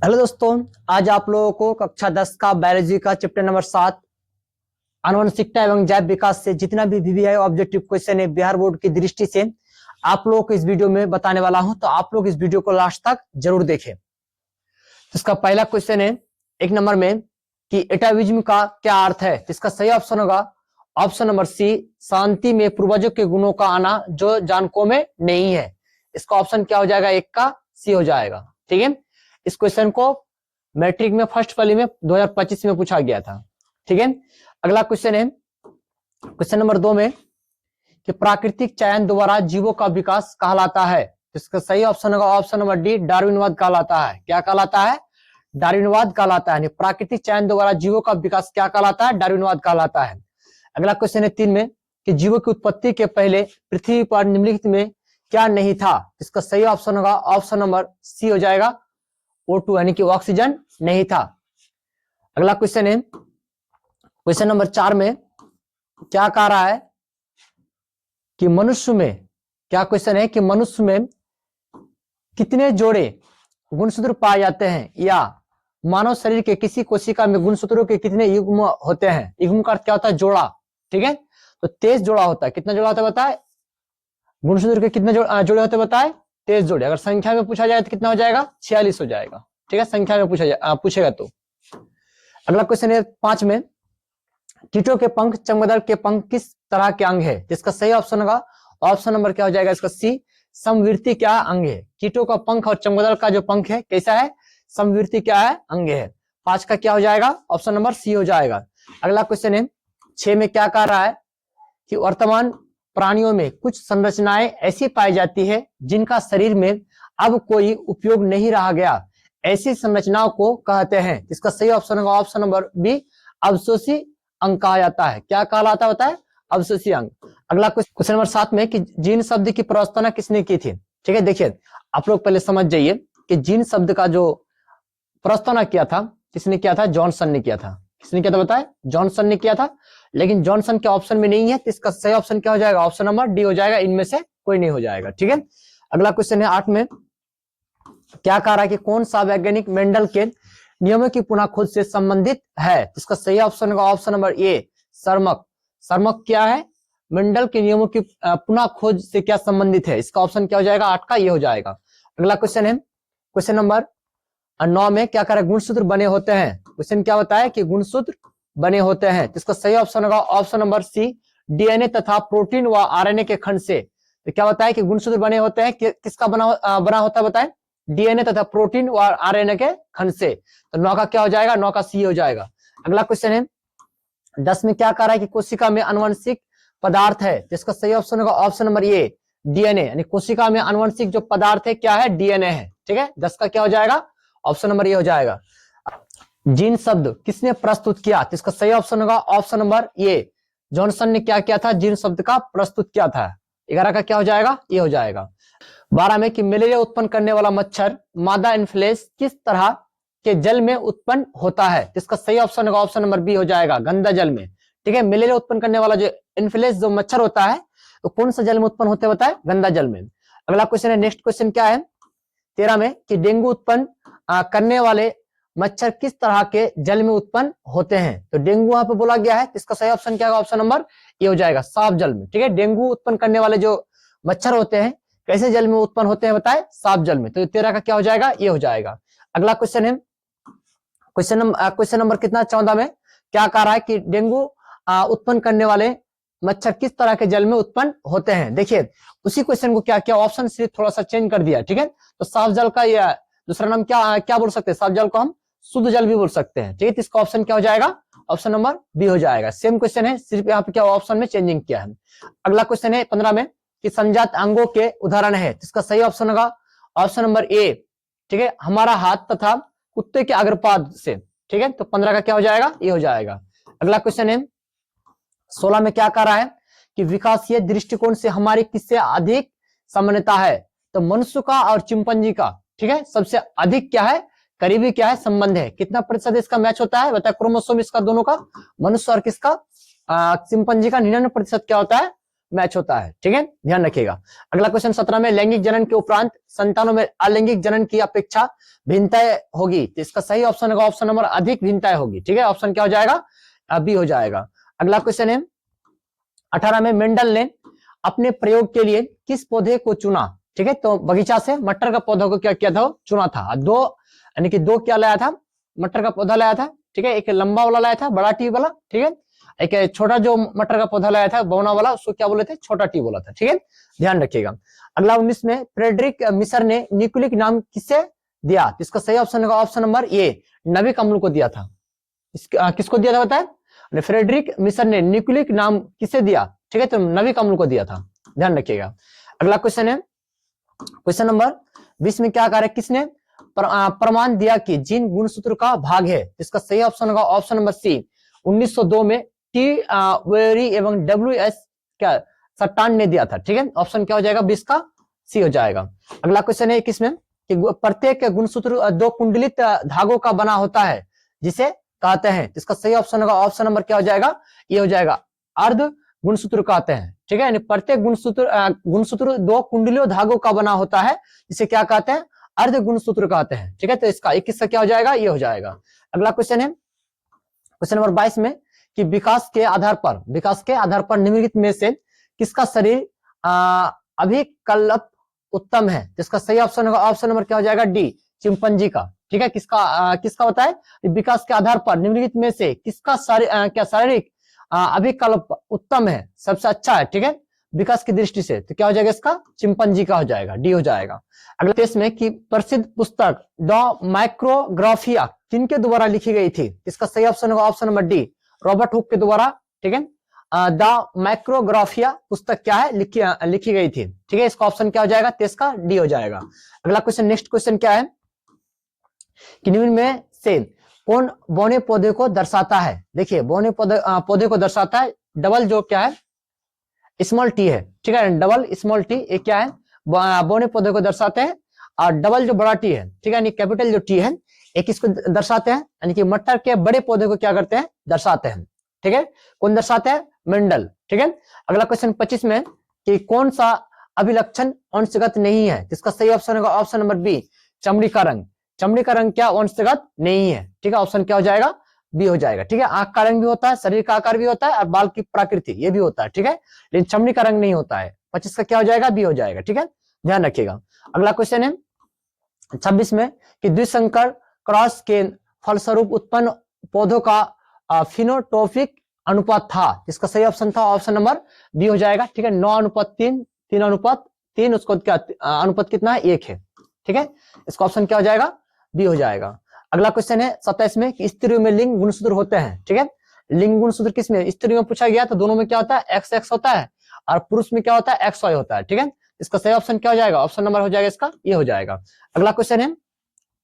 Hello दोस्तों, आज आप लोगों को कक्षा 10 का बायोलॉजी का चैप्टर नंबर 7 आनुवंशिकता एवं जैव विकास से जितना भी वीवीआई ऑब्जेक्टिव क्वेश्चन है बिहार बोर्ड की दृष्टि से आप लोगों को इस वीडियो में बताने वाला हूं, तो आप लोग इस वीडियो को लास्ट तक जरूर देखें। तो इसका पहला क्वेश्चन है 1 नंबर में कि एटाविज्म का क्या अर्थ है। इसका सही ऑप्शन होगा ऑप्शन नंबर सी, शांति में पूर्वजों के गुणों का आना जो जानकों में नहीं है। इसका ऑप्शन क्या हो जाएगा, 1 का सी हो जाएगा। ठीक है, इस क्वेश्चन को मैट्रिक में फर्स्ट वाली में 2025 में पूछा गया था। ठीक है, अगला क्वेश्चन है क्वेश्चन नंबर 2 में कि प्राकृतिक चयन द्वारा जीवों का विकास कहलाता है। इसका सही ऑप्शन होगा ऑप्शन नंबर डी, डार्विनवाद कहलाता है। क्या कहलाता है? डार्विनवाद कहलाता है। प्राकृतिक चयन द्वारा जीवों का विकास क्या कहलाता है? डार्विनवाद कहलाता है। अगला क्वेश्चन है 3 में कि जीवों की उत्पत्ति के पहले पृथ्वी पर निम्नलिखित में क्या नहीं था। इसका सही ऑप्शन होगा ऑप्शन नंबर सी हो जाएगा, O2 यानी कि ऑक्सीजन नहीं था। अगला क्वेश्चन है क्वेश्चन नंबर 4 में क्या कह रहा है कि मनुष्य में, क्या क्वेश्चन है कि मनुष्य में कितने जोड़े गुणसूत्र पाए जाते हैं, या मानव शरीर के किसी कोशिका में गुणसूत्रों के कितने युग्म होते हैं। युग्म का अर्थ क्या होता है? जोड़ा। ठीक है, तो 23 जोड़ा होता है। कितना जोड़ा होता है बताए? गुणसूत्र के कितने जोड़े होते हैं बताए? 23 जोड़े। अगर संख्या में पूछा जाए तो कितना हो जाएगा? 46 हो जाएगा। ठीक है, संख्या में पूछेगा तो। अगला क्वेश्चन है 5 में कीटों के पंख, चमगादड़ के पंख किस तरह के अंग है। जिसका सही ऑप्शन होगा ऑप्शन नंबर क्या हो जाएगा इसका सी, समवर्ती क्या अंग है। कीटों का पंख और चमगादड़ का जो पंख है कैसा है? समवर्ती क्या है? अंग है। 5 का क्या हो जाएगा? ऑप्शन नंबर सी हो जाएगा। अगला क्वेश्चन है 6 में क्या कह रहा है कि वर्तमान प्राणियों में कुछ संरचनाएं ऐसी पाई जाती है जिनका शरीर में अब कोई उपयोग नहीं रहा गया। ऐसी संरचनाओं को कहते हैं। इसका सही ऑप्शन होगा ऑप्शन नंबर बी, अवशोषी अंग कहा जाता है। क्या कहलाता होता है? अवशोषी अंग। अगला क्वेश्चन नंबर 7 में कि जीन शब्द की प्रस्तावना किसने की थी। ठीक है, देखिए आप लोग पहले समझ जाइए कि जीन शब्द का जो प्रस्तावना किया था किसने किया था? जॉनसन ने किया था। किसने किया था बताए? जॉनसन ने किया था। लेकिन जॉनसन के ऑप्शन में नहीं है, तो इसका सही ऑप्शन क्या हो जाएगा? ऑप्शन नंबर डी हो जाएगा। इनमें से कोई नहीं हो जाएगा। ठीक है, अगला क्वेश्चन है 8 में क्या कह रहा है कि कौन सा वैज्ञानिक मेंडल के नियमों की पुनः खोज से संबंधित है। इसका सही ऑप्शन होगा ऑप्शन नंबर ए, सर्मक। सर्मक क्या है? मेंडल के नियमों की पुनः खोज से क्या संबंधित है। इसका ऑप्शन क्या हो जाएगा? 8 का ये हो जाएगा। अगला क्वेश्चन है क्वेश्चन नंबर 9 में क्या कह रहा है? गुणसूत्र बने होते हैं। क्वेश्चन क्या होता है कि गुणसूत्र बने होते हैं। इसका सही ऑप्शन होगा ऑप्शन नंबर सी, डीएनए तथा प्रोटीन व आरएनए के खंड से। तो क्या होता है कि गुणसूत्र बने होते हैं किसका बना होता है बताएं? डीएनए तथा प्रोटीन व आरएनए के खंड से। तो 9 का क्या हो जाएगा? 9 का सी हो जाएगा। अगला क्वेश्चन है 10 में क्या कह रहा है कि कोशिका में आनुवंशिक पदार्थ है। जिसका सही ऑप्शन होगा ऑप्शन नंबर ए, डीएनए। यानी कोशिका में आनुवंशिक जो पदार्थ है क्या है? डीएनए है। ठीक है, 10 का क्या हो जाएगा? ऑप्शन नंबर ए हो जाएगा। जीन शब्द किसने प्रस्तुत किया? तो इसका सही ऑप्शन होगा ऑप्शन नंबर ए, जॉनसन ने क्या किया था? जीन शब्द का प्रस्तुत किया था। 11 का क्या हो जाएगा? ये हो जाएगा। 12 में कि मलेरिया उत्पन्न करने वाला मच्छर मादा इन्फ्लुएंजा किस तरह के जल में उत्पन्न होता है। इसका सही ऑप्शन होगा ऑप्शन नंबर बी हो जाएगा, गंदा जल में। ठीक है, मलेरिया उत्पन्न करने वाला जो इन्फ्लुएंजा जो मच्छर होता है तो कौन सा जल में उत्पन्न होते होता है? गंदा जल में। अगला क्वेश्चन है नेक्स्ट क्वेश्चन क्या है 13 में कि डेंगू उत्पन्न करने वाले मच्छर किस तरह के जल में उत्पन्न होते हैं। तो डेंगू यहाँ पे बोला गया है, इसका सही ऑप्शन क्या होगा? ऑप्शन नंबर ये हो जाएगा, साफ जल में। ठीक है, डेंगू उत्पन्न करने वाले जो मच्छर होते हैं कैसे जल में उत्पन्न होते हैं बताए? साफ जल में। तो 13 का क्या हो जाएगा? ये हो जाएगा। अगला क्वेश्चन है क्वेश्चन नंबर कितना 14 में क्या कह रहा है कि डेंगू उत्पन्न करने वाले मच्छर किस तरह के जल में उत्पन्न होते हैं। देखिए उसी क्वेश्चन को क्या किया, ऑप्शन सिर्फ थोड़ा सा चेंज कर दिया। ठीक है, तो साफ जल का या दूसरा नाम क्या बोल सकते हैं? साफ जल को हम शुद्ध जल भी बोल सकते हैं। ठीक है, इसका ऑप्शन क्या हो जाएगा? ऑप्शन नंबर बी हो जाएगा। सेम क्वेश्चन है, सिर्फ यहाँ पे क्या ऑप्शन में चेंजिंग किया है। अगला क्वेश्चन है 15 में कि संजात अंगों के उदाहरण है। इसका सही ऑप्शन होगा ऑप्शन नंबर ए। ठीक है, हमारा हाथ तथा कुत्ते के अग्रपाद से। ठीक है, तो 15 का क्या हो जाएगा? ये हो जाएगा। अगला क्वेश्चन है 16 में क्या कह रहा है कि विकासीय दृष्टिकोण से हमारी किससे अधिक समानता है। तो मनुष्य का और चिंपैंजी का। ठीक है, सबसे अधिक क्या है? करीबी क्या है? संबंध है। कितना प्रतिशत इसका मैच होता है बताए? क्रोमोसोम इसका दोनों का, मनुष्य और किसका? चिंपैंजी का 99% क्या होता है? मैच होता है। ठीक है, ध्यान रखिएगा। अगला क्वेश्चन 17 में, लैंगिक जनन के उपरांत संतानों में अलैंगिक जनन की अपेक्षा भिन्नताएं होगी, तो इसका सही ऑप्शन होगा ऑप्शन नंबर अधिक भिन्नताएं होगी। ठीक है, ऑप्शन क्या हो जाएगा, बी हो जाएगा। अगला क्वेश्चन है 18 में, मेंडल ने अपने प्रयोग के लिए किस पौधे को चुना। ठीक है, तो बगीचा से मटर का पौधा को क्या किया था, चुना था। दो यानी कि दो क्या लाया था, मटर का पौधा लाया था। ठीक है, एक लंबा वाला लाया था, बड़ा टी वाला। ठीक है, एक छोटा जो मटर का पौधा लाया था बौना वाला, उसको क्या बोले थे, छोटा टी बोला था। ठीक है, ध्यान रखिएगा। अगला 19 में, फ्रेडरिक मिसर ने न्यूक्लिक नाम किसे दिया, तो इसका सही ऑप्शन होगा ऑप्शन नंबर ए, नविक अम्ल को दिया था। किसको दिया था बताए, फ्रेडरिक मिसर ने न्यूक्लिक नाम किसे दिया। ठीक है, तो नविक अम्ल को दिया था, ध्यान रखिएगा। अगला क्वेश्चन है क्वेश्चन नंबर 20 में, क्या कार्य किसने प्रमाण दिया कि जीन गुणसूत्र का भाग है, इसका सही ऑप्शन होगा ऑप्शन नंबर सी, 1902 में टी वेरी एवं डब्ल्यू.एस. क्या सट्टान ने दिया था। ठीक है, ऑप्शन क्या हो जाएगा, 20 का सी हो जाएगा। अगला क्वेश्चन है 21 में, कि प्रत्येक गुणसूत्र दो कुंडलित धागों का बना होता है जिसे कहते हैं, इसका सही ऑप्शन होगा ऑप्शन नंबर क्या हो जाएगा, ये हो जाएगा अर्ध गुणसूत्र कहते हैं। ठीक है, यानी प्रत्येक गुणसूत्र दो कुंडलियों धागों का बना होता है जिसे क्या कहते हैं, अर्ध गुणसूत्र कहते हैं। ठीक है, तो इसका 21 का क्या हो जाएगा, ये हो जाएगा। अगला क्वेश्चन है क्वेश्चन नंबर 22 में, कि विकास के आधार पर निम्नलिखित में से किसका शरीर अभिकल्प उत्तम है, जिसका सही ऑप्शन होगा ऑप्शन नंबर क्या हो जाएगा, डी, चिंपैंजी का। ठीक है, किसका होता है, विकास के आधार पर निम्नलिखित में से किसका शारीरिक अभिकल्प उत्तम है, सबसे अच्छा है। ठीक है, विकास की दृष्टि से, तो क्या हो जाएगा इसका, चिंपैंजी का हो जाएगा, डी हो जाएगा। अगला टेस्ट में, कि प्रसिद्ध पुस्तक द माइक्रोग्राफिया किनके द्वारा लिखी गई थी, इसका सही ऑप्शन होगा option number D, Robert Hooke के द्वारा। ठीक है, द माइक्रोग्राफिया पुस्तक क्या है, लिखी गई थी। ठीक है, इसका ऑप्शन क्या हो जाएगा, तेज का डी हो जाएगा। अगला क्वेश्चन, नेक्स्ट क्वेश्चन क्या है, कि निम्न में से कौन बौने पौधे को दर्शाता है। देखिए, बौने पौधे को दर्शाता है डबल जो क्या है, स्मॉल टी है। ठीक है, डबल स्मॉल टी एक क्या है, बौने पौधे को दर्शाते हैं, और डबल जो बड़ा टी है, ठीक है, यानी कैपिटल जो टी है, एक इसको दर्शाते हैं, यानी कि मटर के बड़े पौधे को क्या करते हैं, दर्शाते हैं। ठीक है, कौन दर्शाते हैं, मेंडल। ठीक है, अगला क्वेश्चन 25 में, कि कौन सा अभिलक्षण वंशगत नहीं है, इसका सही ऑप्शन होगा ऑप्शन नंबर बी, चमड़ी का रंग। चमड़ी का रंग क्या वंशगत नहीं है। ठीक है, ऑप्शन क्या हो जाएगा, बी हो जाएगा। ठीक है, आंख का रंग भी होता है, शरीर का आकार भी होता है, और बाल की प्रकृति ये भी होता है। ठीक है, लेकिन चमड़ी का रंग नहीं होता है। 25 का क्या हो जाएगा, बी हो जाएगा। ठीक है, ध्यान रखिएगा। अगला क्वेश्चन है 26 में, कि द्विसंकर क्रॉस के फलस्वरूप उत्पन्न पौधों का फिनोटॉपिक अनुपात था, इसका सही ऑप्शन था ऑप्शन नंबर बी हो जाएगा। ठीक है, 9:3, 3:3, उसको क्या अनुपात कितना है, 1 है। ठीक है, इसका ऑप्शन क्या हो जाएगा, बी हो जाएगा। अगला क्वेश्चन है 27 में, कि स्त्रियों में लिंग गुणसूत्र होते हैं। ठीक है, लिंग गुणसूत्र किसमें, स्त्रियों में पूछा गया तो दोनों में क्या होता है, एक्स एक्स होता है, और पुरुष में क्या होता है, एक्स वाई होता है। ठीक है, इसका सही ऑप्शन क्या हो जाएगा, ऑप्शन नंबर हो जाएगा इसका, ये हो जाएगा। अगला क्वेश्चन है,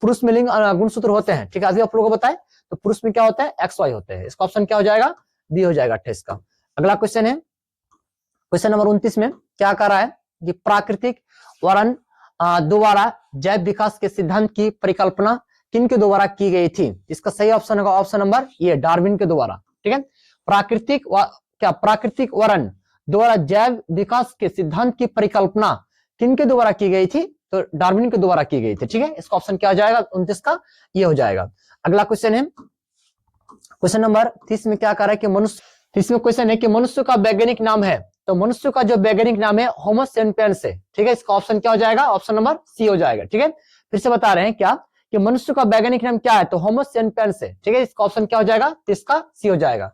पुरुष में लिंग गुणसूत्र होते हैं। ठीक है, अभी आप लोगों को बताएं, तो पुरुष में क्या होता है, एक्स वाई होते हैं। इसका ऑप्शन क्या हो जाएगा, बी हो जाएगा 28 का। अगला क्वेश्चन है क्वेश्चन नंबर 29 में, क्या कह रहा है, कि प्राकृतिक वर्ण द्वारा जैव विकास के सिद्धांत की परिकल्पना किनके द्वारा की गई थी, इसका सही ऑप्शन होगा ऑप्शन नंबर ये, डार्विन के द्वारा। ठीक है, प्राकृतिक वर्ण द्वारा जैव विकास के सिद्धांत की परिकल्पना किनके द्वारा की गई थी, तो डार्विन के द्वारा की गई थी। ठीक है, इसका ऑप्शन क्या हो जाएगा, 29 का ये हो जाएगा। अगला क्वेश्चन है क्वेश्चन नंबर 30 में, क्या कह रहा है, कि मनुष्य, 30 में क्वेश्चन है, कि मनुष्य का वैज्ञानिक नाम है, तो मनुष्य का जो वैज्ञानिक नाम है होमो सेपियंस है। ठीक है, इसका ऑप्शन क्या हो जाएगा, ऑप्शन नंबर सी हो जाएगा। ठीक है, फिर से बता रहे हैं क्या, कि मनुष्य का वैज्ञानिक नाम क्या है, तो होमो सेपियंस है। ठीक है, इसका ऑप्शन क्या हो जाएगा, इसका सी हो जाएगा।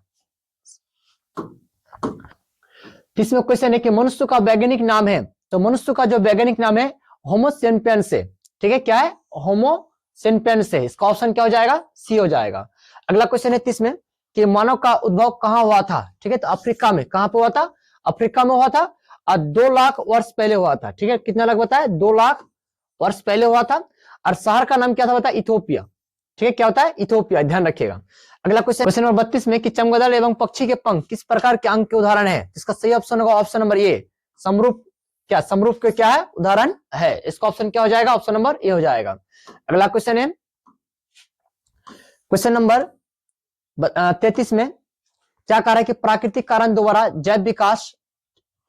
30 में क्वेश्चन है, कि मनुष्य का वैज्ञानिक नाम है, तो मनुष्य का जो वैज्ञानिक नाम है होमो सेपियंस है। ठीक है, क्या है, होमो सेपियंस है। इसका ऑप्शन क्या हो जाएगा, सी हो जाएगा। अगला क्वेश्चन है 30 में, कि मानव का उद्भव कहां हुआ था। ठीक है, तो अफ्रीका में, कहां पे हुआ था, अफ्रीका में हुआ था, और 2 लाख वर्ष पहले हुआ था। ठीक है, कितना लाख बताया, 2 लाख वर्ष पहले हुआ था, और शहर का नाम क्या था बता, इथोपिया। ठीक है, क्या होता है, इथोपिया, ध्यान रखिएगा। अगला क्वेश्चन नंबर 32 में, कि चमगादड़ एवं पक्षी के पंख किस प्रकार के अंग के उदाहरण है, इसका सही ऑप्शन होगा ऑप्शन नंबर ए, समरूप। क्या समरूप के क्या है, उदाहरण है। इसका ऑप्शन क्या हो जाएगा, ऑप्शन नंबर ए हो जाएगा। अगला क्वेश्चन है क्वेश्चन नंबर 33 में, क्या कह रहा है, कि प्राकृतिक कारण द्वारा जैव विकास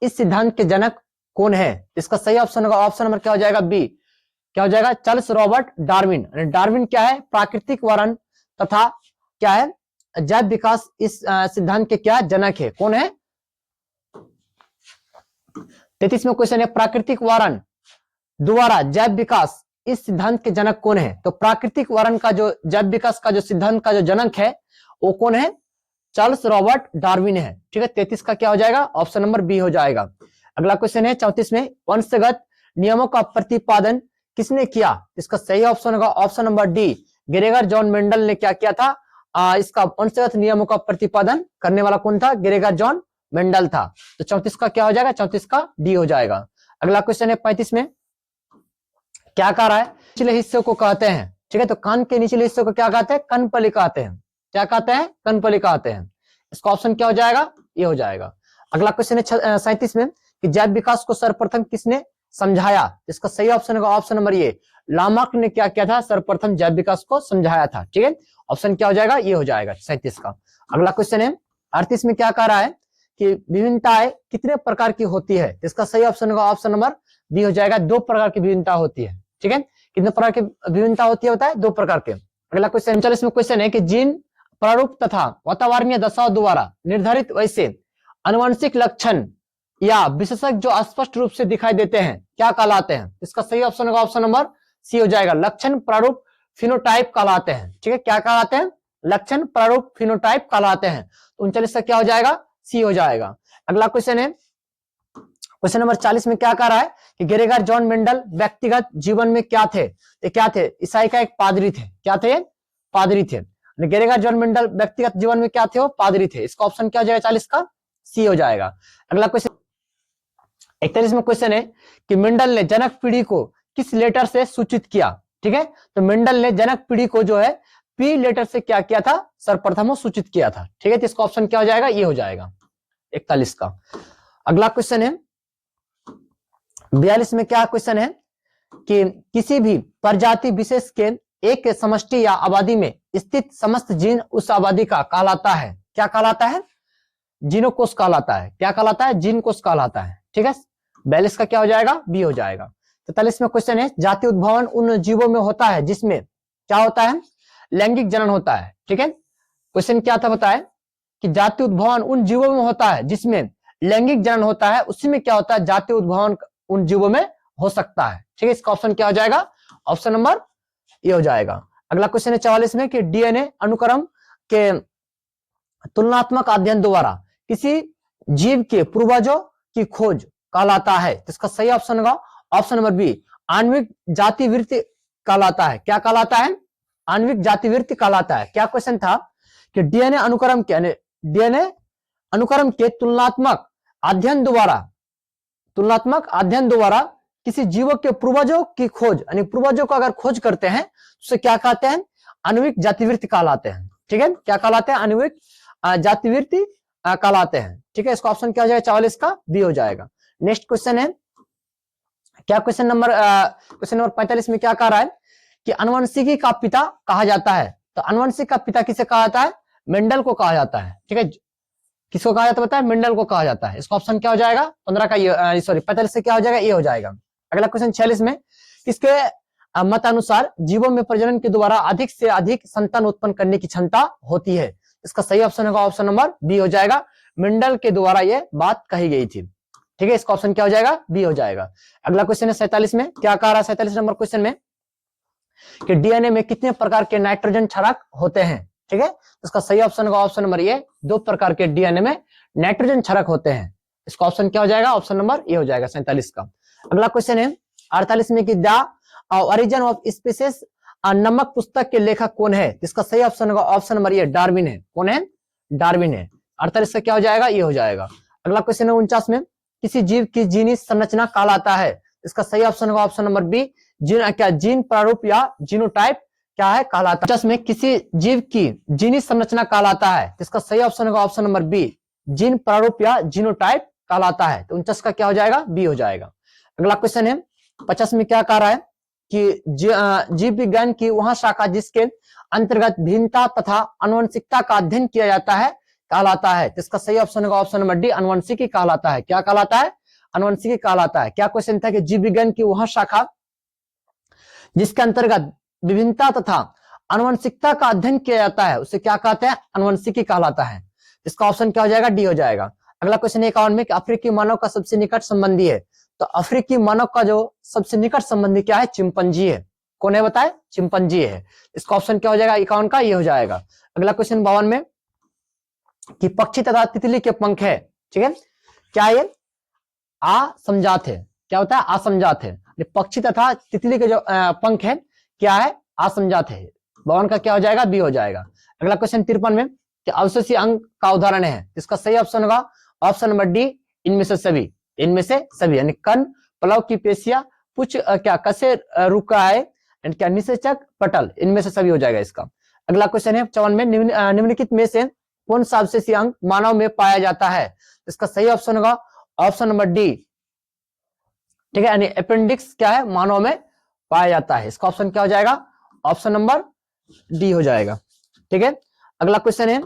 इस सिद्धांत के जनक कौन है? इसका सही ऑप्शन होगा ऑप्शन नंबर क्या हो जाएगा? बी। क्या हो जाएगा? Charles Robert Darwin. डार्विन क्या है? प्राकृतिक वर्णन तथा क्या है? जैव विकास इस सिद्धांत के क्या जनक है? कौन है? 33वां क्वेश्चन है प्राकृतिक वर्णन द्वारा जैव विकास इस सिद्धांत के जनक कौन है? तो प्राकृतिक वर्णन का जो जैव विकास का जो सिद्धांत का जो जनक है वो कौन है? चार्ल्स रॉबर्ट डार्विन है। ठीक है, 33 का क्या हो जाएगा? ऑप्शन नंबर बी हो जाएगा। अगला क्वेश्चन है 34 में वंशगत नियमों का प्रतिपादन किसने किया? इसका सही ऑप्शन होगा option number D. Gregor John Mendel ने क्या किया था? इसका वंशगत नियमों का प्रतिपादन करने वाला कौन था? ग्रेगर जॉन मेंडल था। तो 34 का क्या हो जाएगा? 34 का डी हो जाएगा। अगला क्वेश्चन है 35 में क्या कह रहा है? निचले हिस्से को कहते हैं। ठीक है, तो कान के निचले हिस्से को क्या कहते हैं? कनपली कहते हैं। क्या कहते हैं? कनपली कहते हैं। इसका ऑप्शन क्या हो जाएगा? ये हो जाएगा। अगला क्वेश्चन है 37 में कि जैव विकास को सर्वप्रथम किसने समझाया? इसका सही ऑप्शन होगा ऑप्शन नंबर ये। लामार्क ने क्या किया था? सर्वप्रथम जैव विकास को समझाया था। ठीक है, ऑप्शन क्या हो जाएगा? ये हो जाएगा 37 का। अगला क्वेश्चन है 38 में क्या कह रहा है कि विभिन्नताएं कितने प्रकार की होती है? इसका सही ऑप्शन होगा ऑप्शन नंबर बी हो जाएगा। 2 प्रकार की विभिन्नता होती है। ठीक है, कितने प्रकार की विभिन्नता होती है? होता है 2 प्रकार के। अगला क्वेश्चन 39 में क्वेश्चन है कि जीन प्रारूप तथा वातावरणीय दशाओं द्वारा निर्धारित वैसे आनुवंशिक लक्षण या विशेषक जो स्पष्ट रूप से दिखाई देते हैं क्या कहलाते हैं? इसका सही ऑप्शन होगा ऑप्शन नंबर सी हो जाएगा। लक्षण प्रारूप फिनोटाइप कहलाते हैं। ठीक है, क्या कहलाते हैं? लक्षण प्रारूप फिनोटाइप कहलाते हैं। तो 39 का क्या हो जाएगा? सी हो जाएगा। अगला क्वेश्चन है क्वेश्चन नंबर 40 में क्या कह रहा है कि ग्रेगर जॉन मेंडल व्यक्तिगत जीवन में क्या थे? तो क्या थे? ईसाई का एक पादरी थे। क्या थे? पादरी थे। ग्रेगर जॉन मेंडल व्यक्तिगत जीवन में क्या थे? वो पादरी थे। इसका ऑप्शन क्या हो जाएगा? 40 का सी हो जाएगा। अगला क्वेश्चन 41 में क्वेश्चन है कि मेंडल ने जनक पीढ़ी को किस लेटर से सूचित किया? ठीक है, तो मेंडल ने जनक पीढ़ी को जो है पी लेटर से क्या किया था? सर्वप्रथम सूचित किया था। ठीक है, तो इसका ऑप्शन क्या हो जाएगा? ये हो जाएगा 41 का। अगला क्वेश्चन है 42 में क्या क्वेश्चन है कि किसी भी प्रजाति विशेष के एक समष्टि या आबादी में स्थित समस्त जीन उस आबादी का कहलाता है। क्या कहलाता है? जीनोकोष कहलाता है। क्या कहलाता है? जीन कोष कहलाता है। ठीक है, 42 का क्या हो जाएगा? बी हो जाएगा। 43 में क्वेश्चन है जाति उद्भवन उन जीवों में होता है जिसमें क्या होता है? लैंगिक जनन होता है। ठीक है, क्वेश्चन क्या था बताए कि जाति उद्भवन उन जीवों में होता है जिसमें लैंगिक जनन होता है, उसी में क्या होता है? जाति उद्भवन उन जीवों में हो सकता है। ठीक है, इसका ऑप्शन क्या हो जाएगा? ऑप्शन नंबर ये हो जाएगा। अगला क्वेश्चन है 44 में कि डीएनए अनुक्रम के तुलनात्मक अध्ययन द्वारा किसी जीव के पूर्वजों की खोज कहलाता है। तो इसका सही ऑप्शन होगा ऑप्शन नंबर बी। आणविक जातिवृत्ति कहलाता है। क्या कहलाता है? आणविक जातिवृत्ति कहलाता है। क्या क्वेश्चन था कि डीएनए अनुक्रम के तुलनात्मक अध्ययन द्वारा किसी जीवों के पूर्वजों की खोज, यानी पूर्वजों को अगर खोज करते हैं तो उसे क्या कहते हैं? आणविक जातिवृत्ति कहलाते हैं। ठीक है, क्या कहलाते हैं? आणविक जातिवृत्ति कहलाते हैं। ठीक है, इसका ऑप्शन क्या हो जाएगा? 44 का बी हो जाएगा। नेक्स्ट क्वेश्चन है क्या क्वेश्चन नंबर 45 में क्या कह रहा है कि आनुवंशिकी का पिता कहा जाता है। तो आनुवंशिक का पिता किसे कहा जाता है? मेंडल को कहा जाता है। ठीक है, किसको कहा जाता है? मेंडल को कहा जाता है। इसका ऑप्शन क्या हो जाएगा? 15 का ये 45 से क्या हो जाएगा? ये हो जाएगा। अगला क्वेश्चन 46 में किसके मत अनुसार जीवों में प्रजनन के द्वारा अधिक से अधिक संतान उत्पन्न करने की क्षमता होती है? इसका सही ऑप्शन होगा ऑप्शन नंबर बी हो जाएगा। मेंडल के द्वारा यह बात कही गई थी। ठीक है, इसका ऑप्शन क्या हो जाएगा? बी हो जाएगा। अगला क्वेश्चन है 47 में क्या कह रहा है? 47 नंबर क्वेश्चन में कि डीएनए में कितने प्रकार के नाइट्रोजन क्षरक होते हैं? ठीक है, इसका सही ऑप्शन होगा ऑप्शन नंबर ये। 2 प्रकार के डीएनए में नाइट्रोजन क्षरक होते हैं। इसका ऑप्शन क्या हो जाएगा? ऑप्शन नंबर ये हो जाएगा 47 का। अगला क्वेश्चन है 48 में कि द ओरिजिन ऑफ स्पीसीज नमक पुस्तक के लेखक कौन है? इसका सही ऑप्शन होगा ऑप्शन नंबर ये डार्विन है। कौन है? डार्विन है। 48 का क्या हो जाएगा? ये हो जाएगा। अगला क्वेश्चन है 49 में किसी जीव की जीनी संरचना कहलाता है? इसका सही ऑप्शन होगा ऑप्शन नंबर बी। जीन प्रारूप या जीनोटाइप क्या है? कहलाता है। में किसी जीव की जीनी संरचना कहलाता है? इसका सही ऑप्शन होगा ऑप्शन नंबर बी। जीन प्रारूप या जीनोटाइप कहलाता है। तो 49 का क्या हो जाएगा? बी हो जाएगा। अगला क्वेश्चन है 50 में क्या कह रहा है कि जीव विज्ञान की वह शाखा जिसके अंतर्गत भिन्नता तथा आनुवंशिकता का अध्ययन किया जाता है कहलाता है? तो इसका सही ऑप्शन होगा ऑप्शन नंबर डी, अनुवंशिकी कहलाता है। क्या कहलाता है? अनुवंशिकी कहलाता है। क्या क्वेश्चन था कि जीव विज्ञान की वह शाखा जिसके अंतर्गत विभिन्नता तथा अनुवंशिकता का अध्ययन किया जाता है उसे क्या कहते हैं? अनुवंशिकी कहलाता है। इसका ऑप्शन क्या हो जाएगा? डी हो जाएगा। अगला क्वेश्चन 51 में कि अफ्रीकी मानव का सबसे निकट संबंधी है, तो अफ्रीकी मानव का जो सबसे निकट संबंधी क्या है? चिंपैंजी है। कौन है बताए? चिंपैंजी है। इसका ऑप्शन क्या हो जाएगा? 51 का ये हो जाएगा। अगला क्वेश्चन 52 में कि पक्षी तथा तितली के पंख है, ठीक है, क्या ये असमजात है? क्या होता है? असमजात है। पक्षी तथा तितली के जो पंख है क्या है? असमजात है। 52 का क्या हो जाएगा? बी हो जाएगा। अगला क्वेश्चन 53 में कि अवशेषी अंग का उदाहरण है, इसका सही ऑप्शन होगा ऑप्शन नंबर डी, इनमें से सभी। इनमें से सभी यानी कण, पलव की पेशियां, पुच्छ क्या कसे रुका है, एंड क्या निषेचक, पटल, इनमें से सभी हो जाएगा इसका। अगला क्वेश्चन है 54 में निम्नलिखित में से कौन सा अवशेषी अंग मानव में पाया जाता है? इसका सही ऑप्शन होगा ऑप्शन नंबर डी, ठीक है, यानी अपेंडिक्स क्या है? मानव में पाया जाता है। इसका ऑप्शन क्या हो जाएगा? ऑप्शन नंबर डी हो जाएगा। ठीक है, अगला क्वेश्चन है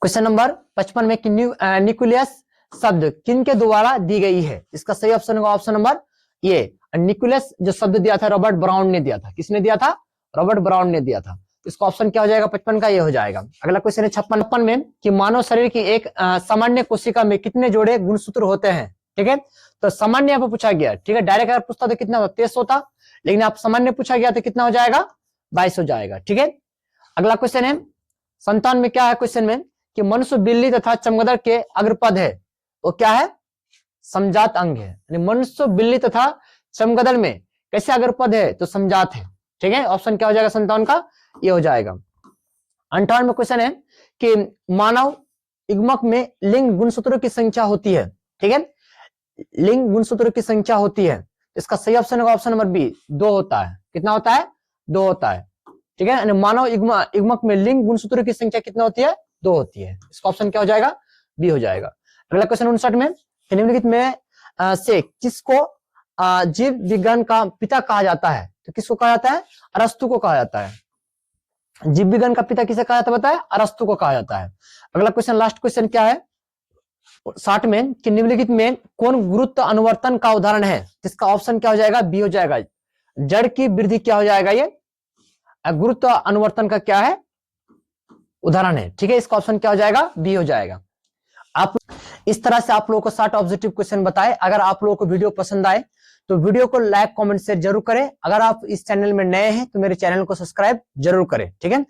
क्वेश्चन नंबर 55 में कि न्यूक्लियस शब्द किन के द्वारा दी गई है? इसका सही ऑप्शन होगा ऑप्शन नंबर ये। न्यूक्लियस जो शब्द दिया था रॉबर्ट ब्राउन ने दिया था। किसने दिया था? रॉबर्ट ब्राउन ने दिया था। इसका ऑप्शन क्या हो जाएगा? 55 का ये हो जाएगा। अगला क्वेश्चन है 56 में कि मानव शरीर की एक सामान्य कोशिका में कितने जोड़े गुणसूत्र होते हैं? ठीक है, तो सामान्य यहाँ पर पूछा गया, ठीक है, डायरेक्ट अगर पूछता तो कितना होता? 23 होता, लेकिन आप सामान्य पूछा गया तो कितना हो जाएगा? 22 हो जाएगा। ठीक है, अगला क्वेश्चन है 57 में क्या है क्वेश्चन में कि मनुष्य, बिल्ली तथा चमगादड़ के अग्रपद है, वो क्या है? समजात अंग है। यानी मनुष्य, बिल्ली तथा चमगादड़ में कैसे अग्रपद है? तो समजात है। ठीक है, ऑप्शन क्या हो जाएगा? 57 का ये हो जाएगा। 58 में क्वेश्चन है कि मानव युग्मक में लिंग गुणसूत्रों की संख्या होती है। ठीक है, लिंग गुणसूत्रों की संख्या होती है। इसका सही ऑप्शन होगा ऑप्शन नंबर बी, 2 होता है। कितना होता है? 2 होता है। ठीक है, मानव युग्मक में लिंग गुणसूत्रों की संख्या कितना होती है? 2 होती है। इसका ऑप्शन क्या हो जाएगा? बी हो जाएगा। अगला क्वेश्चन 59 में निम्नलिखित में से किसको जीव विज्ञान का पिता कहा जाता है? तो किसको कहा जाता है? अरस्तु को कहा जाता है। जीव विज्ञान का पिता किसे कहा जाता है? बताया, अरस्तु को कहा जाता है। अगला क्वेश्चन, लास्ट क्वेश्चन क्या है 60 में कि निम्नलिखित में कौन गुरुत्व अनुवर्तन का उदाहरण है? इसका ऑप्शन क्या हो जाएगा? बी हो जाएगा। जड़ की वृद्धि क्या हो जाएगा? ये गुरुत्व अनुवर्तन का क्या है? उदाहरण है। ठीक है, इसका ऑप्शन क्या हो जाएगा? बी हो जाएगा। आप इस तरह से आप लोगों को 60 ऑब्जेक्टिव क्वेश्चन बताए। अगर आप लोगों को वीडियो पसंद आए तो वीडियो को लाइक, कमेंट, शेयर जरूर करें। अगर आप इस चैनल में नए हैं तो मेरे चैनल को सब्सक्राइब जरूर करें। ठीक है।